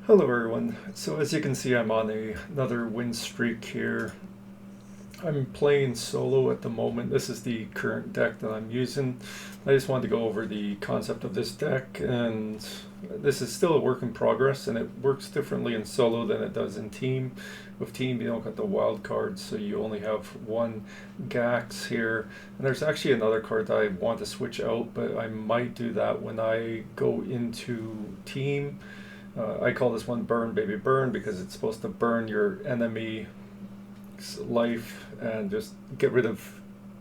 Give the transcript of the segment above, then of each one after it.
Hello everyone. So as you can see, I'm on another win streak here. I'm playing solo at the moment. This is the current deck that I'm using. I just wanted to go over the concept of this deck, and this is still a work in progress, and it works differently in solo than it does in team. With team, you don't get the wild cards, so you only have one Gax here. And there's actually another card that I want to switch out, but I might do that when I go into team. I call this one Burn Baby Burn because it's supposed to burn your enemy's life and just get rid of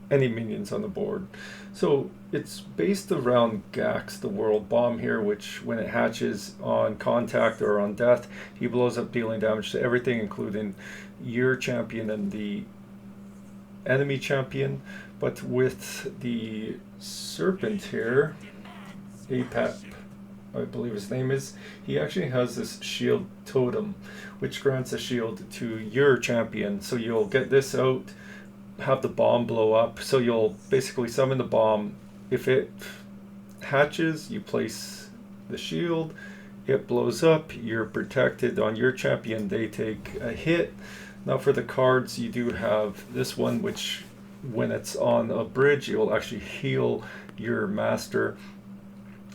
any minions on the board. So it's based around Gax, the world bomb here, which when it hatches on contact or on death, he blows up, dealing damage to everything, including your champion and the enemy champion. But with the serpent here, Apep, I believe his name is, he actually has this shield totem which grants a shield to your champion. So you'll get this out, have the bomb blow up, so you'll basically summon the bomb. If it hatches, you place the shield, it blows up, you're protected. On your champion, they take a hit. Now for the cards, you do have this one, which when it's on a bridge, it will actually heal your master.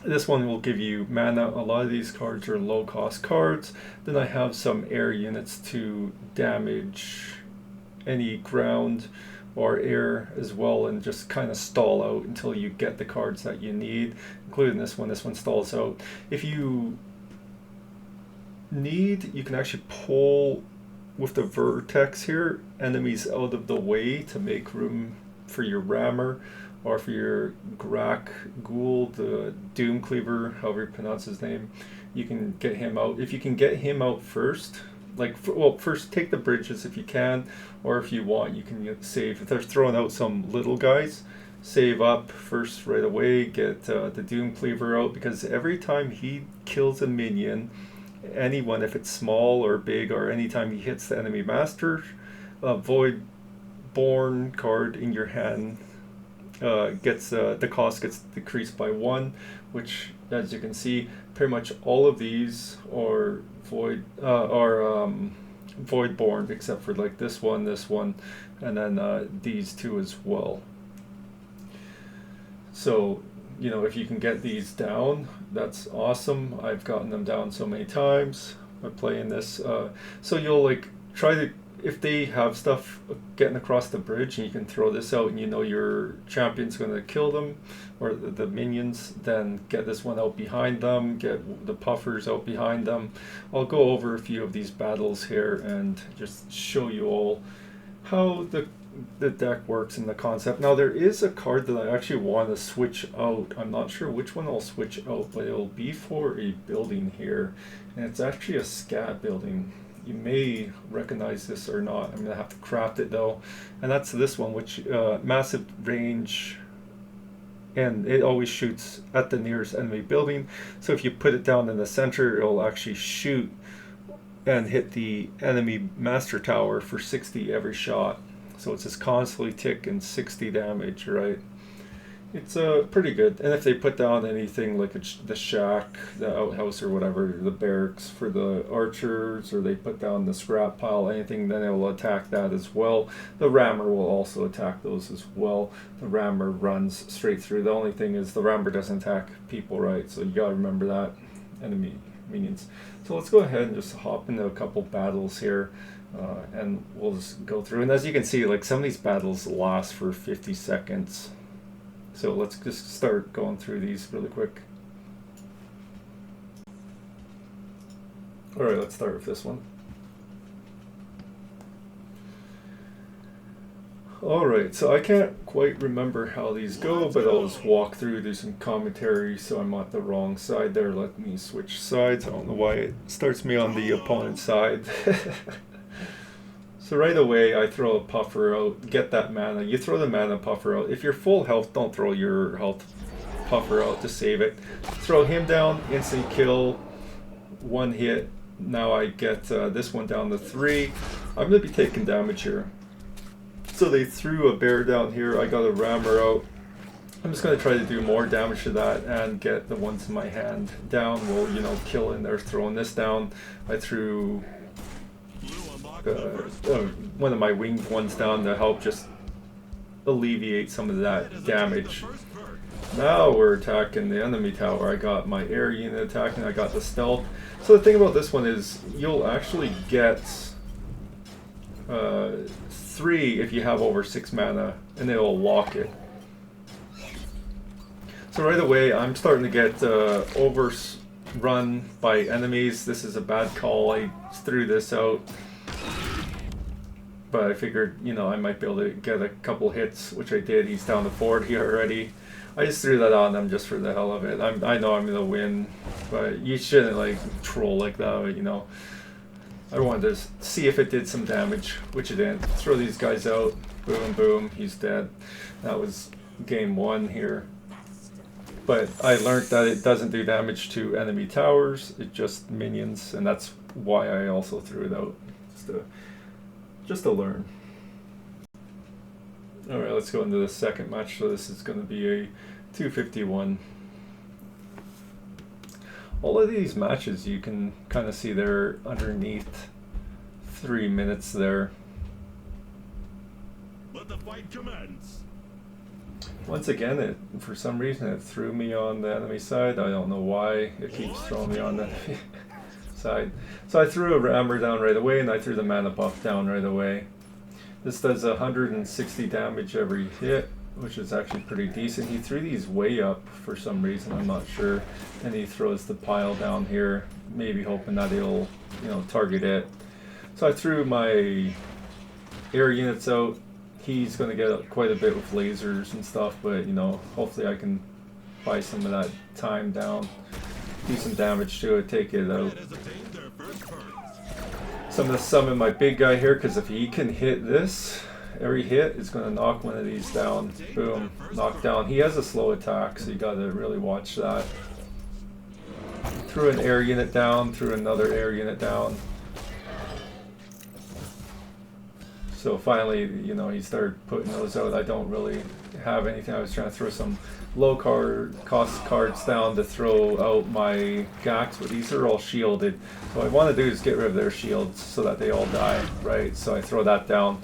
This one will give you mana. A lot of these cards are low cost cards. Then I have some air units to damage any ground or air as well, and just kind of stall out until you get the cards that you need, including this one. This one stalls out. If you need, you can actually pull with the vertex here enemies out of the way to make room for your rammer, or for your Grak Ghoul, the Doom Cleaver, however you pronounce his name. You can get him out. If you can get him out first, first take the bridges if you can, or if you want, you can save. If they're throwing out some little guys, save up first right away, get the Doom Cleaver out, because every time he kills a minion, anyone, if it's small or big, or anytime he hits the enemy master, Voidborne card in your hand gets the cost gets decreased by 1, which, as you can see, pretty much all of these are Voidborne, except for like this one, and then these two as well. So, you know, if you can get these down, that's awesome. I've gotten them down so many times by playing this. So you'll like try to, if they have stuff getting across the bridge and you can throw this out and you know your champion's going to kill them, or the minions, then get this one out behind them, get the puffers out behind them. I'll go over a few of these battles here and just show you all how the deck works in the concept. Now there is a card that I actually want to switch out. I'm not sure which one I'll switch out, but it'll be for a building here, and it's actually a scat building. You may recognize this or not. I'm going to have to craft it though. And that's this one, which massive range, and it always shoots at the nearest enemy building. So if you put it down in the center, it'll actually shoot and hit the enemy master tower for 60 every shot. So it's just constantly ticking 60 damage, right? It's pretty good. And if they put down anything like the shack, the outhouse or whatever, the barracks for the archers, or they put down the scrap pile, anything, then it will attack that as well. The rammer will also attack those as well. The rammer runs straight through. The only thing is the rammer doesn't attack people, right? So you gotta remember that. Enemy minions. So let's go ahead and just hop into a couple battles here. And we'll just go through. And as you can see, like some of these battles last for 50 seconds. So let's just start going through these really quick. Alright, let's start with this one. Alright, so I can't quite remember how these go, but I'll just walk through, do some commentary. So I'm on the wrong side there. Let me switch sides. I don't know why it starts me on the opponent's side. So right away, I throw a puffer out, get that mana. You throw the mana puffer out. If you're full health, don't throw your health puffer out to save it. Throw him down, instant kill, 1 hit. Now I get this one down to 3. I'm going to be taking damage here. So they threw a bear down here. I got a rammer out. I'm just going to try to do more damage to that and get the ones in my hand down while, you know, killing or throwing this down. I threw one of my winged ones down to help just alleviate some of that damage. Now we're attacking the enemy tower. I got my air unit attacking, I got the stealth. So the thing about this one is you'll actually get 3 if you have over 6 mana, and it'll lock it. So right away I'm starting to get overrun by enemies. This is a bad call. I threw this out, but I figured, you know, I might be able to get a couple hits, which I did. He's down to 40 already. I just threw that on them just for the hell of it. I know I'm gonna win, but you shouldn't like troll like that, you know. I wanted to see if it did some damage, which it didn't. Throw these guys out. Boom, boom, he's dead. That was game 1 here. But I learned that it doesn't do damage to enemy towers, it's just minions, and that's why I also threw it out, just to learn. Alright, let's go into the second match. So this is going to be a 251. All of these matches you can kind of see they're underneath 3 minutes there. Let the fight commence. Once again, for some reason it threw me on the enemy side. I don't know why it keeps throwing me on the enemy side. So I threw a rammer down right away, and I threw the mana buff down right away. This does 160 damage every hit, which is actually pretty decent. He threw these way up for some reason, I'm not sure. And he throws the pile down here, maybe hoping that it'll, you know, target it. So I threw my air units out. He's going to get quite a bit with lasers and stuff, but, you know, hopefully I can buy some of that time down, do some damage to it, take it out. So I'm going to summon my big guy here, because if he can hit this, every hit is going to knock one of these down. Boom, knocked down. He has a slow attack, so you got to really watch that. Threw an air unit down, threw another air unit down. So finally, you know, he started putting those out. I don't really have anything. I was trying to throw some low cost cards down to throw out my Gax, but these are all shielded. So what I want to do is get rid of their shields so that they all die, right? So I throw that down.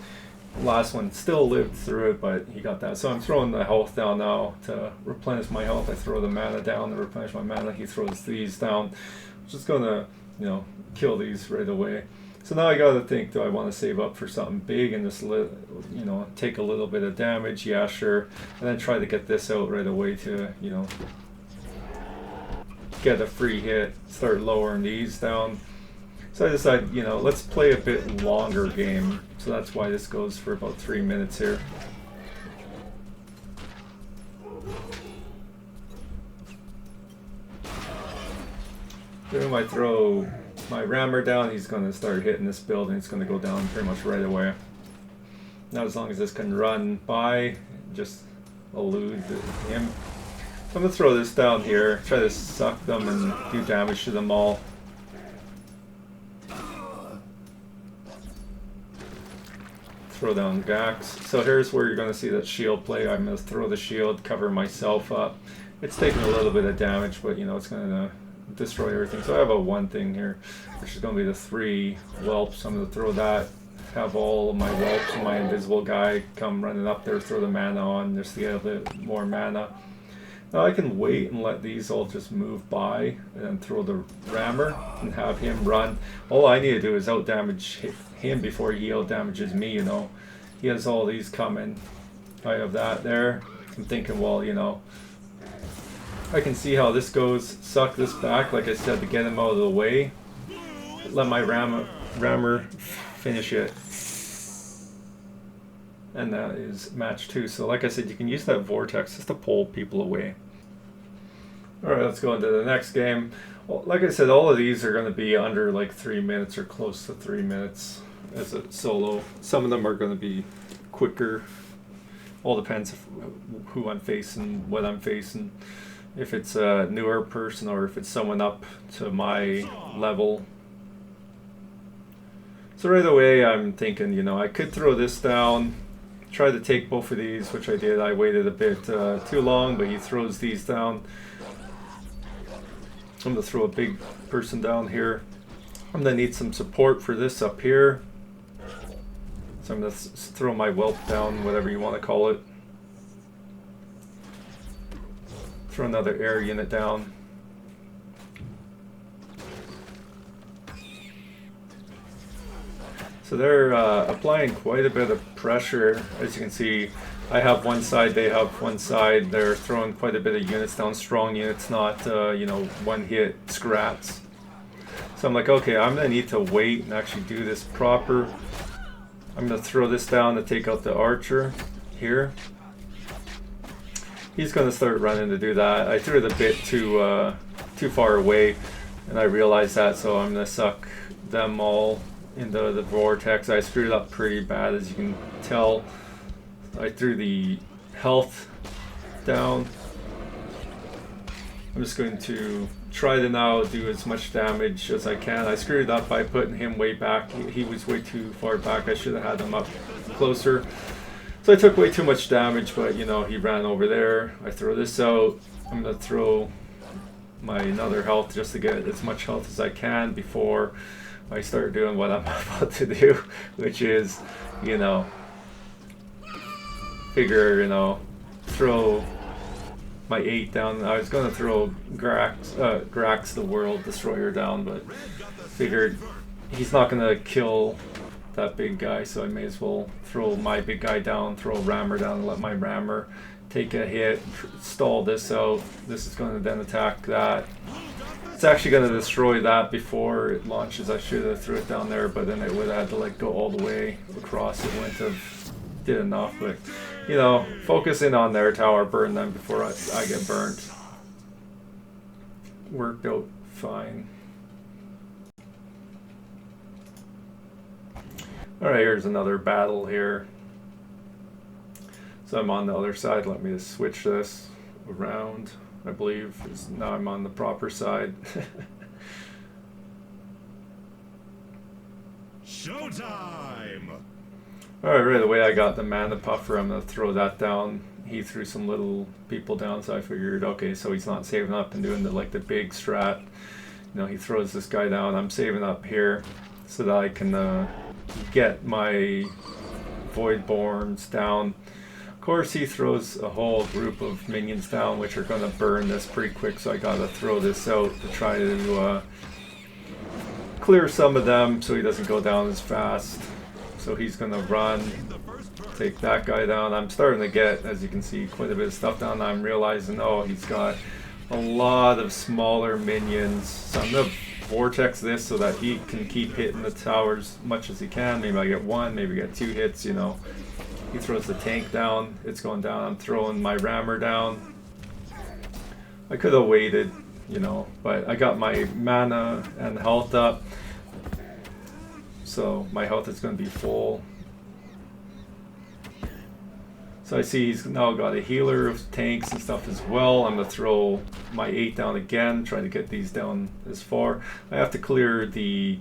Last one still lived through it, but he got that. So I'm throwing the health down now to replenish my health. I throw the mana down to replenish my mana. He throws these down. I'm just going to, you know, kill these right away. So now I gotta think, do I want to save up for something big and just, you know, take a little bit of damage? Yeah, sure. And then try to get this out right away to, you know, get a free hit, start lowering these down. So I decided, you know, let's play a bit longer game. So that's why this goes for about 3 minutes here. Boom, I throw my rammer down. He's going to start hitting this building. It's going to go down pretty much right away. Now as long as this can run by, just elude him. So I'm going to throw this down here, try to suck them and do damage to them all. Throw down Gax. So here's where you're going to see that shield play. I'm going to throw the shield, cover myself up. It's taking a little bit of damage, but you know, it's going to destroy everything. So I have a 1 thing here, which is going to be the 3 whelps. I'm going to throw that, have all of my whelps and my invisible guy come running up there, throw the mana on just to get a bit more mana. Now I can wait and let these all just move by and then throw the rammer and have him run. All I need to do is out damage him before he out damages me, you know. He has all these coming. I have that there. I'm thinking, well, you know, I can see how this goes. Suck this back, like I said, to get him out of the way. Let my rammer finish it. And that is match 2. So like I said, you can use that vortex just to pull people away. Alright, let's go into the next game. Well, like I said, all of these are going to be under like 3 minutes or close to 3 minutes as a solo. Some of them are going to be quicker. All depends who I'm facing, what I'm facing. If it's a newer person or if it's someone up to my level. So right away I'm thinking, you know, I could throw this down, tried to take both of these, which I did. I waited a bit too long, but he throws these down. I'm going to throw a big person down here. I'm going to need some support for this up here. So I'm going to throw my whelp down, whatever you want to call it. Throw another air unit down. So they're applying quite a bit of pressure. As you can see, I have one side, they have one side. They're throwing quite a bit of units down, strong units, not you know, one hit scrats. So I'm like, okay, I'm gonna need to wait and actually do this proper. I'm gonna throw this down to take out the archer here. He's gonna start running to do that. I threw it a bit too far away, and I realized that, so I'm gonna suck them all into the vortex. I screwed up pretty bad, as you can tell. I threw the health down. I'm just going to try to now do as much damage as I can. I screwed up by putting him way back. He was way too far back. I should have had him up closer. So I took way too much damage, but you know, he ran over there. I throw this out. I'm going to throw my another health just to get as much health as I can before I start doing what I'm about to do, which is, you know, figure, you know, throw my 8 down. I was going to throw Grax the World Destroyer down, but figured he's not going to kill that big guy, so I may as well throw my big guy down, throw a rammer down, and let my rammer take a hit, stall this out. This is going to then attack that. It's actually going to destroy that before it launches. I should have threw it down there, but then it would have had to like go all the way across. It wouldn't have did enough, but you know, focus in on their tower, burn them before I get burnt. Worked out fine. Alright, here's another battle here. So I'm on the other side. Let me just switch this around. I believe now I'm on the proper side. Showtime! Alright, right away I got the mana puffer. I'm going to throw that down. He threw some little people down, so I figured, okay, so he's not saving up and doing the big strat. You know, he throws this guy down. I'm saving up here so that I can get my Voidborns down. Of course, he throws a whole group of minions down, which are going to burn this pretty quick, so I got to throw this out to try to clear some of them so he doesn't go down as fast. So he's going to run, take that guy down. I'm starting to get, as you can see, quite a bit of stuff down. I'm realizing, oh, he's got a lot of smaller minions. So I'm going to vortex this so that he can keep hitting the towers as much as he can. Maybe I get one, maybe get 2 hits, you know. He throws the tank down, it's going down. I'm throwing my rammer down. I could have waited, you know, but I got my mana and health up. So my health is going to be full. So I see he's now got a healer of tanks and stuff as well. I'm going to throw my 8 down again, try to get these down as far. I have to clear the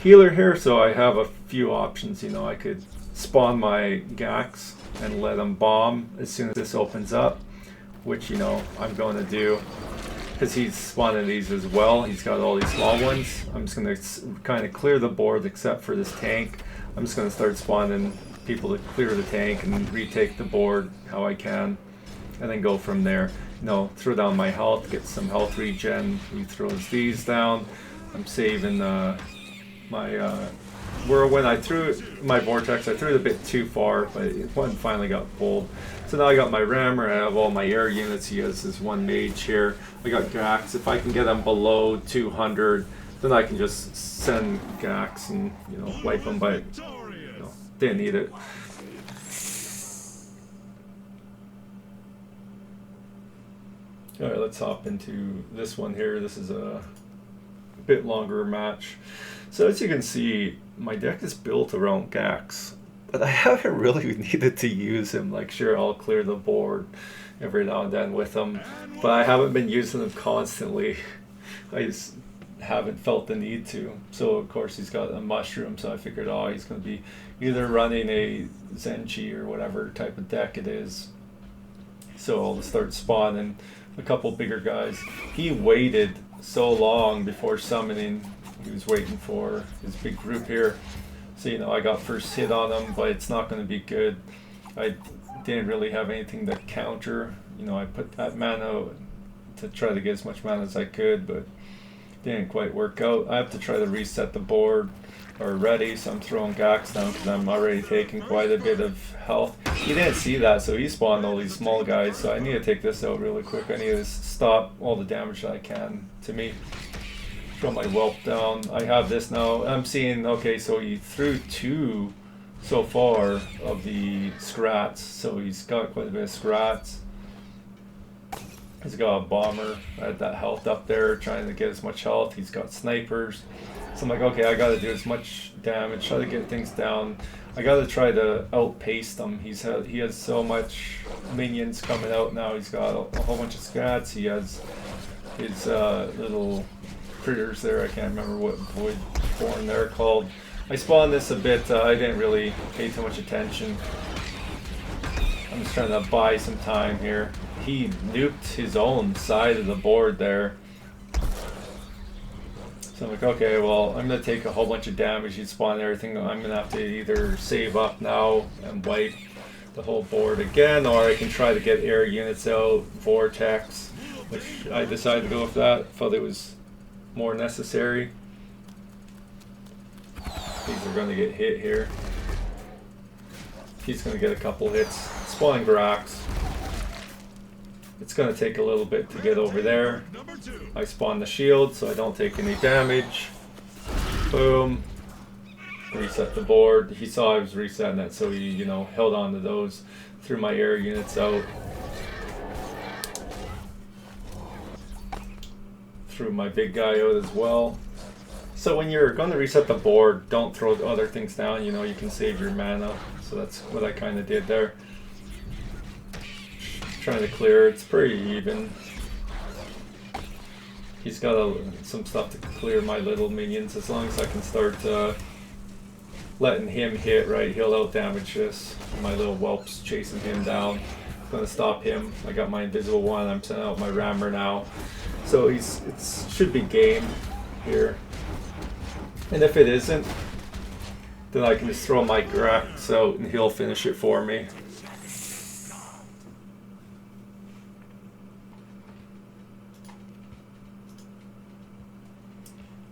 healer here, so I have a few options. You know, I could spawn my Gax and let him bomb as soon as this opens up, which, you know, I'm going to do because he's spawning these as well. He's got all these small ones. I'm just going to kind of clear the board except for this tank. I'm just going to start spawning people to clear the tank and retake the board how I can, and then go from there. You know, throw down my health, get some health regen. He throws these down. I'm saving my whirlwind. I threw my vortex. I threw it a bit too far, but one finally got pulled. So now I got my rammer. I have all my air units. He has this one mage here. I got Gax. If I can get him below 200, then I can just send Gax and, you know, wipe him. But you know, didn't need it. All right, let's hop into this one here. This is a bit longer match. So as you can see, my deck is built around Gax, but I haven't really needed to use him. Like, sure, I'll clear the board every now and then with him, but I haven't been using him constantly. I just haven't felt the need to. So of course he's got a mushroom, so I figured, oh, he's going to be either running a Zenji or whatever type of deck it is. So I'll start spawning a couple bigger guys. He waited so long before summoning. He was waiting for his big group here. So, you know, I got first hit on him, but it's not going to be good. I didn't really have anything to counter. You know, I put that mana to try to get as much mana as I could, but didn't quite work out. I have to try to reset the board already, so I'm throwing Gax down because I'm already taking quite a bit of health. He didn't see that, so he spawned all these small guys, so I need to take this out really quick. I need to stop all the damage that I can to me. Throw my whelp down. I have this now. I'm seeing, okay, so he threw 2 so far of the scrats, so he's got quite a bit of scrats. He's got a bomber. I had that health up there, trying to get as much health. He's got snipers. So I'm like, okay, I gotta do as much damage, try to get things down. I gotta try to outpace them. He has so much minions coming out now. He's got a whole bunch of scats. He has his little critters there. I can't remember what Voidborne they're called. I spawned this a bit. I didn't really pay too much attention. I'm just trying to buy some time here. He nuked his own side of the board there. So I'm like, okay, well, I'm going to take a whole bunch of damage. He's spawned everything. I'm going to have to either save up now and wipe the whole board again, or I can try to get air units out, Vortex, which I decided to go with that. Felt it was more necessary. These are going to get hit here. He's going to get a couple hits. Spawning Grax. It's going to take a little bit to get over there. I spawn the shield so I don't take any damage. Boom. Reset the board. He saw I was resetting it, so he, you know, held on to those. Threw my air units out. Threw my big guy out as well. So when you're going to reset the board, don't throw other things down. You know, you can save your mana. So that's what I kind of did there. Trying to clear. It's pretty even. He's got some stuff to clear my little minions. As long as I can start letting him hit, right, he'll out damage this. My little whelp's chasing him down. I'm gonna stop him. I got my invisible one. I'm sending out my rammer now. So it should be game here. And if it isn't, then I can just throw my Grax out and he'll finish it for me.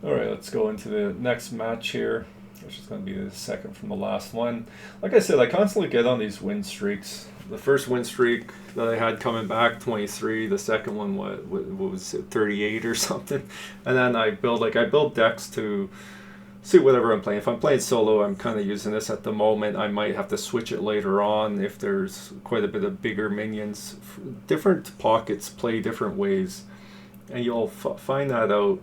Alright, let's go into the next match here, which is going to be the second from the last one. Like I said, I constantly get on these win streaks. The first win streak that I had coming back, 23. The second one, what was it, 38 or something. And then I build decks to suit whatever I'm playing. If I'm playing solo, I'm kind of using this at the moment. I might have to switch it later on if there's quite a bit of bigger minions. Different pockets play different ways, and you'll find that out.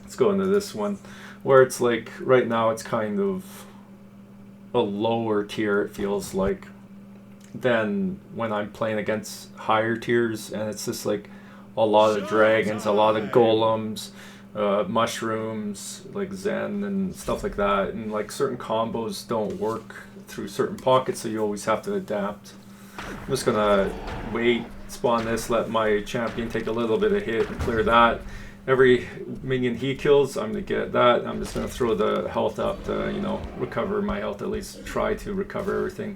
Let's go into this one, where it's like, right now it's kind of a lower tier, it feels like, than when I'm playing against higher tiers, and it's just like a lot of dragons, a lot of golems, mushrooms, like Zen and stuff like that, and like certain combos don't work through certain pockets, so you always have to adapt. I'm just gonna wait, spawn this, let my champion take a little bit of hit and clear that. Every minion he kills, I'm going to get that. I'm just going to throw the health up to, you know, recover my health, at least try to recover everything.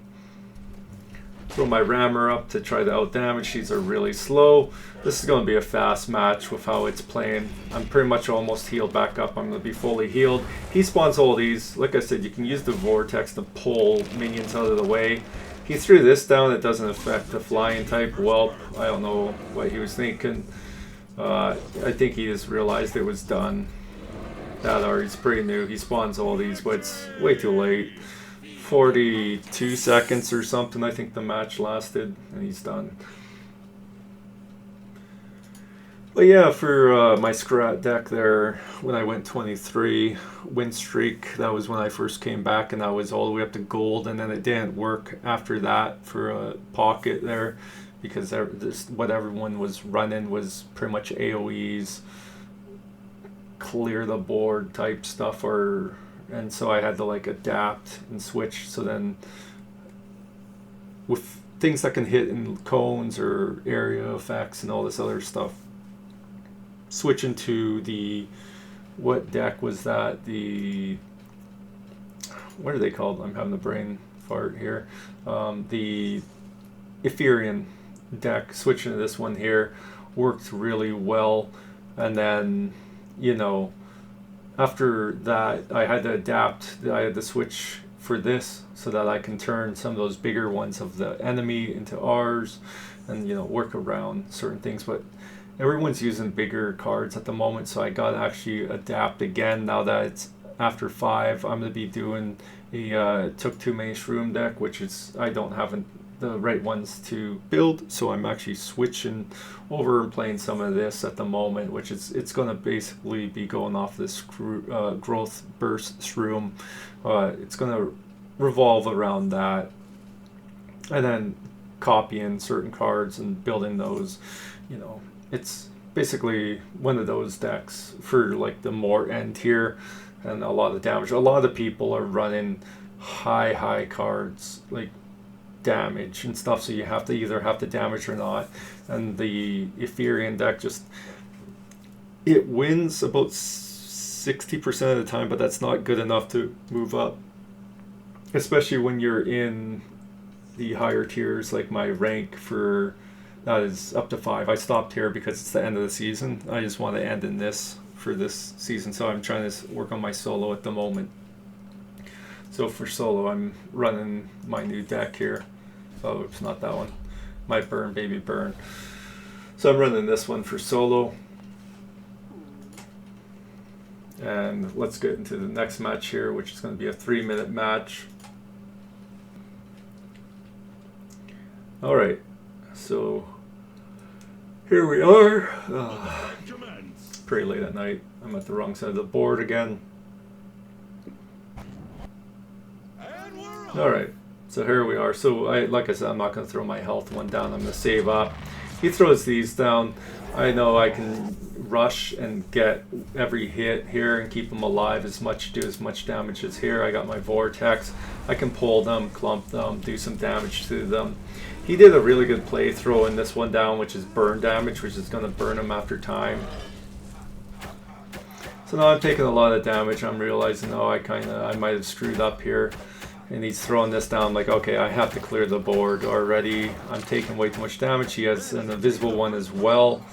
Throw my rammer up to try to out-damage. These are really slow. This is going to be a fast match with how it's playing. I'm pretty much almost healed back up. I'm going to be fully healed. He spawns all these. Like I said, you can use the Vortex to pull minions out of the way. He threw this down. It doesn't affect the flying type whelp. I don't know what he was thinking. I think he just realized it was done. That or he's pretty new. He spawns all these, but it's way too late. 42 seconds or something, I think the match lasted, and he's done. But yeah, for my Scrat deck there, when I went 23 win streak, that was when I first came back, and that was all the way up to gold, and then it didn't work after that for a pocket there, because what everyone was running was pretty much AoEs. clear the board type stuff, and so I had to like adapt and switch. So then with things that can hit in cones or area effects and all this other stuff, switch into the, what deck was that? What are they called? I'm having a brain fart here. The Ethereum deck, switching to this one here, worked really well. And then, you know, after that, I had to adapt. I had to switch for this so that I can turn some of those bigger ones of the enemy into ours, and, you know, work around certain things. But everyone's using bigger cards at the moment, so I got to actually adapt again. Now that it's after 5, I'm going to be doing a Took Too Many Shroom deck, which is, I don't have the right ones to build, so I'm actually switching over and playing some of this at the moment, which is, it's going to basically be going off this growth burst shroom. It's going to revolve around that, and then copying certain cards and building those. You know, it's basically one of those decks for like the more end tier and a lot of damage. A lot of people are running high cards, like damage and stuff, so you have to either have to damage or not. And the Ethereum deck, just, it wins about 60% of the time, but that's not good enough to move up, especially when you're in the higher tiers. Like my rank for that is up to 5. I stopped here because it's the end of the season. I just want to end in this for this season, so I'm trying to work on my solo at the moment. So for solo, I'm running my new deck here. Oh, it's not that one. My burn, baby burn. So I'm running this one for solo. And let's get into the next match here, which is going to be a 3-minute match. Alright, so here we are. Pretty late at night. I'm at the wrong side of the board again. Alright, so here we are. So like I said, I'm not going to throw my health one down. I'm going to save up. He throws these down. I know I can rush and get every hit here and keep them alive as much, do as much damage as here. I got my vortex. I can pull them, clump them, do some damage to them. He did a really good play throwing this one down, which is burn damage, which is going to burn him after time. So now I'm taking a lot of damage. I'm realizing, oh, I might have screwed up here. And he's throwing this down like, okay, I have to clear the board already. I'm taking way too much damage. He has an invisible one as well.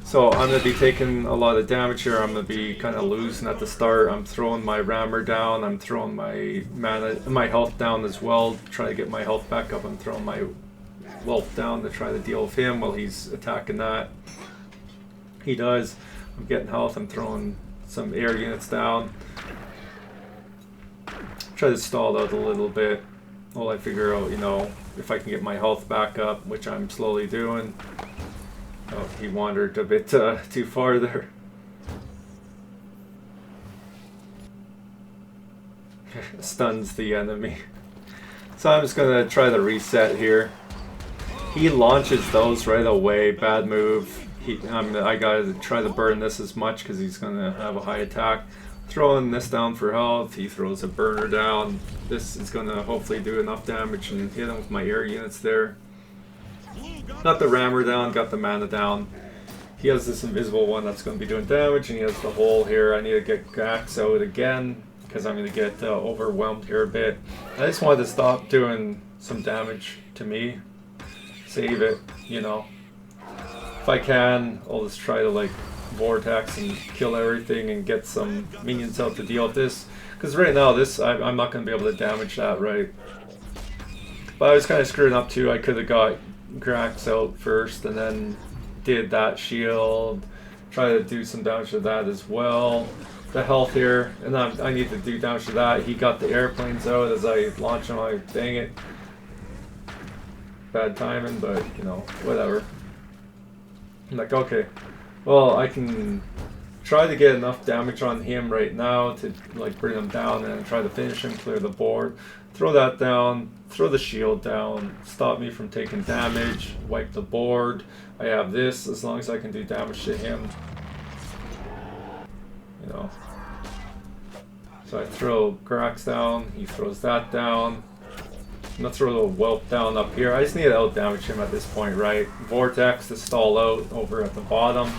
So I'm going to be taking a lot of damage here. I'm going to be kind of losing at the start. I'm throwing my rammer down. I'm throwing my health down as well, try to get my health back up. I'm throwing my wealth down to try to deal with him while he's attacking that. He does. I'm getting health. I'm throwing some air units down. Try to stall out a little bit while I figure out, you know, if I can get my health back up, which I'm slowly doing. Oh, he wandered a bit too far there. Stuns the enemy. So I'm just going to try to reset here. He launches those right away. Bad move. I got to try to burn this as much because he's going to have a high attack. Throwing this down for health. He throws a burner down. This is going to hopefully do enough damage and hit him with my air units there. Got the rammer down, got the mana down. He has this invisible one that's going to be doing damage, and he has the hole here. I need to get Gax out again because I'm going to get overwhelmed here a bit. I just wanted to stop doing some damage to me. Save it, you know. If I can, I'll just try to like vortex and kill everything and get some minions out to deal with this. Because right now, I'm not going to be able to damage that, right? But I was kind of screwing up too. I could have got Grax out first and then did that shield. Try to do some damage to that as well. The health here, and I need to do damage to that. He got the airplanes out as I launch him. Dang it. Bad timing, but you know, whatever. I'm like, okay, well, I can try to get enough damage on him right now to like bring him down and try to finish him, clear the board. Throw that down, throw the shield down, stop me from taking damage, wipe the board. I have this as long as I can do damage to him. you know. So I throw Grax down, he throws that down. I'm gonna throw a little Whelp down up here. I just need to out damage him at this point, right? Vortex to stall out over at the bottom.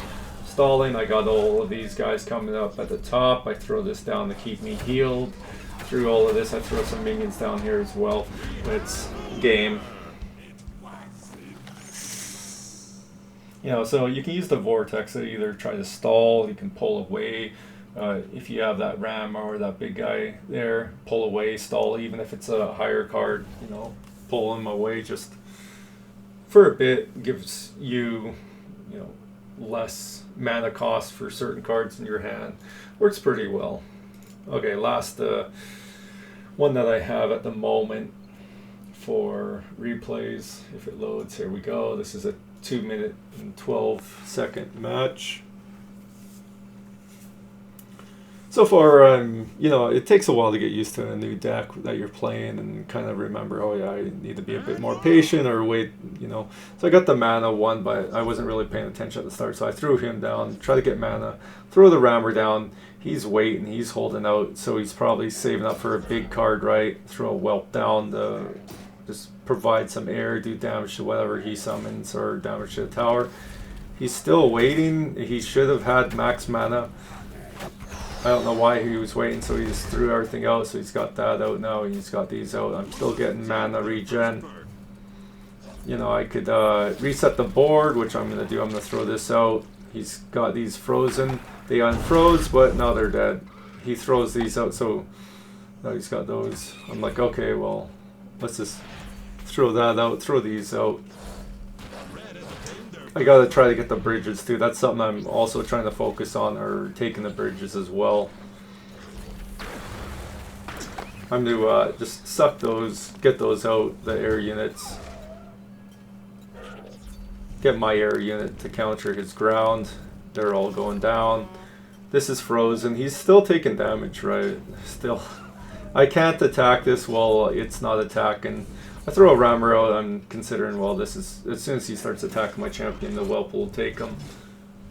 Stalling, I got all of these guys coming up at the top. I throw this down to keep me healed. Through all of this, I throw some minions down here as well. It's game. You know, so you can use the Vortex to either try to stall, you can pull away. If you have that ram or that big guy there, pull away, stall, even if it's a higher card, you know, pull him away just for a bit, gives you, you know, less mana cost for certain cards in your hand. Works pretty well. Okay, last one that I have at the moment for replays, if it loads, here we go. This is a 2-minute and 12-second match. So far, you know, it takes a while to get used to a new deck that you're playing and kind of remember, oh yeah, I need to be a bit more patient or wait, you know. So I got the mana one, but I wasn't really paying attention at the start, so I threw him down, try to get mana, throw the rammer down. He's waiting, he's holding out, so he's probably saving up for a big card, right? Throw a Whelp down to just provide some air, do damage to whatever he summons or damage to the tower. He's still waiting. He should have had max mana. I don't know why he was waiting, so he just threw everything out. So he's got that out now, he's got these out. I'm still getting mana regen. You know, I could reset the board, which I'm going to do. I'm going to throw this out. He's got these frozen. They unfroze, but now they're dead. He throws these out, so now he's got those. I'm like, okay, well, let's just throw that out, throw these out. I gotta try to get the bridges too. That's something I'm also trying to focus on, or taking the bridges as well. I'm to just suck those, get those out, the air units. Get my air unit to counter his ground. They're all going down. This is frozen. He's still taking damage, right? Still. I can't attack this while it's not attacking. I throw a rammer out, I'm considering, well, this is, as soon as he starts attacking my champion, the Whelp will take him.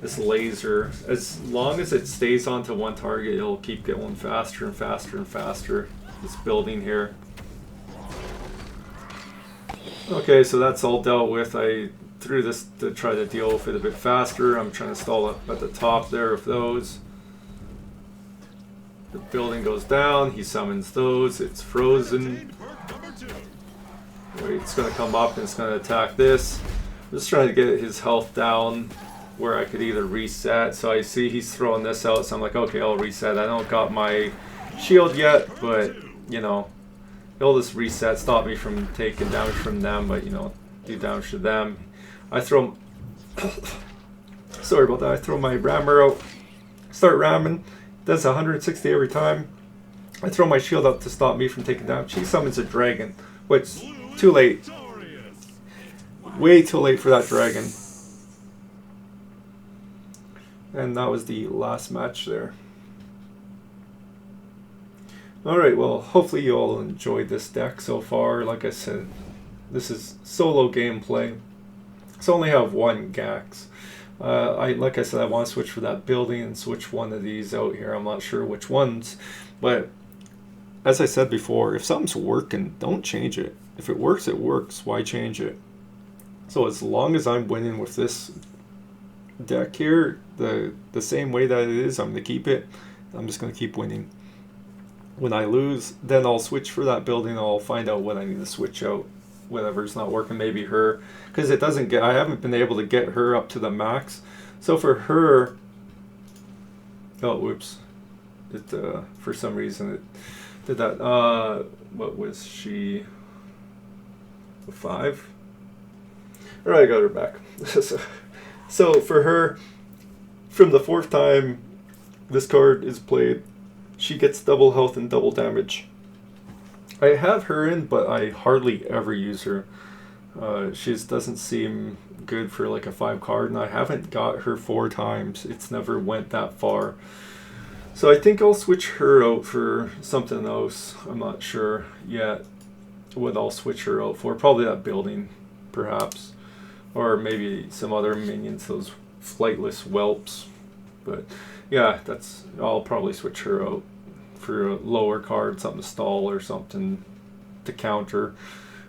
This laser, as long as it stays onto one target, it'll keep going faster and faster and faster. This building here. Okay, so that's all dealt with. I threw this to try to deal with it a bit faster. I'm trying to stall up at the top there of those. The building goes down, he summons those, it's frozen. Wait, it's going to come up and it's going to attack this. I'm just trying to get his health down where I could either reset. So I see he's throwing this out, so I'm like, okay, I'll reset. I don't got my shield yet, but, you know, it'll just reset, stop me from taking damage from them, but, you know, do damage to them. I throw... Sorry about that. I throw my rammer out, start ramming. Does 160 every time. I throw my shield up to stop me from taking damage. He summons a dragon, which... Too late. Way too late for that dragon. And that was the last match there. Alright, well, hopefully you all enjoyed this deck so far. Like I said, this is solo gameplay. So I only have one Gax. Like I said, I want to switch for that building and switch one of these out here. I'm not sure which ones, but as I said before, if something's working, don't change it. If it works, it works. Why change it? So as long as I'm winning with this deck here, the same way that it is, I'm going to keep it. I'm just going to keep winning. When I lose, then I'll switch for that building. I'll find out what I need to switch out. Whatever's not working, maybe her. Because it doesn't get, I haven't been able to get her up to the max. So for her, oh, whoops. It, for some reason, it did that. What was she? 5? Alright, I got her back. So for her, from the 4th time this card is played, she gets double health and double damage. I have her in, but I hardly ever use her. She just doesn't seem good for like a 5 card, and I haven't got her 4 times. It's never went that far. So I think I'll switch her out for something else. I'm not sure yet what I'll switch her out for. Probably that building, perhaps. Or maybe some other minions, those flightless whelps. But Yeah, I'll probably switch her out for a lower card, something to stall or something to counter,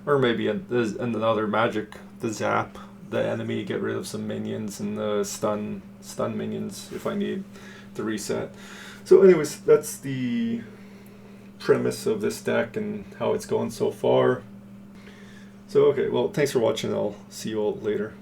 or maybe another magic, the zap the enemy, get rid of some minions, and the stun minions if I need to reset. So anyways, that's the premise of this deck and how it's going so far. So okay, well, thanks for watching. I'll see you all later.